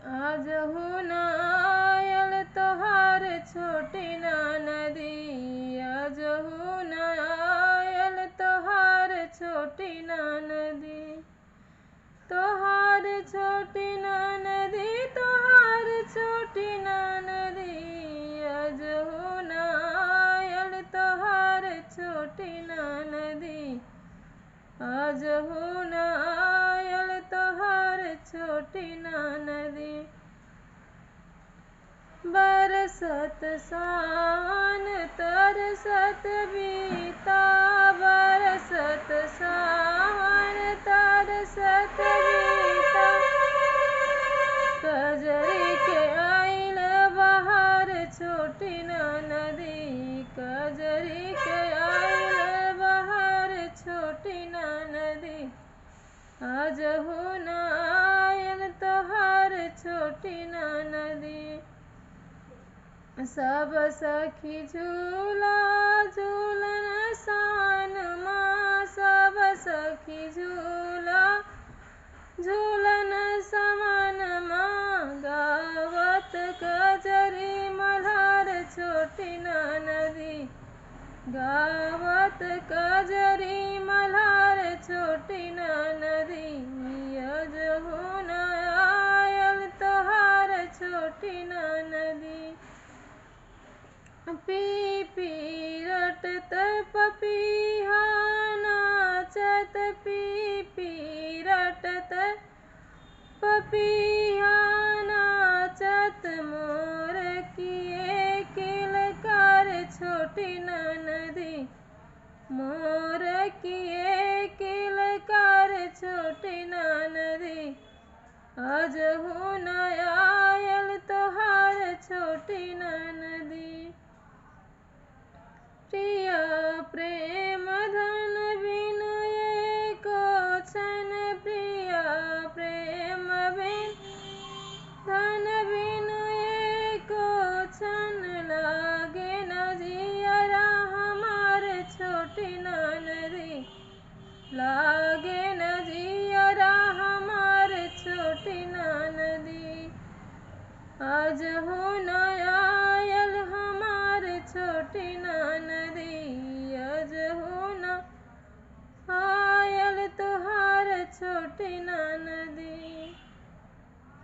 आज हो न आयल तोहार छोटी नदी, आज हो न आयल तोहार छोटी नदी, तोहार छोटी नदी, तोहार छोटी नदी, आज हो न आयल तोहार छोटी नदी, आज हो न आयल तोहार छोटी नदी। बरसत सावन तरसत बीता, बरसत सावन तरसत बीता, कजरी के आइल बहार छोटी नदी, कजरी के आइल बहार छोटी नदी, आज हो न आयल तोहार छोटी नदी। सब सखी झूला झूलन सान माँ, सब सखी झूला झूलन समान माँ, गावत कजरी मल्हार छोटी नदी, गावत कजरी मल्हार छोटी नदी, आज हो न आयल तोहार छोटी नदी। पी पी रटत पपीहा नाचत, पी पी रटत पपीहा नाचत, मोर किए किलकार छोटी नदी, मोर किए किलकार छोटी नदी, आज हो न आयल तोहार छोटी नदी। प्रिय प्रेम धन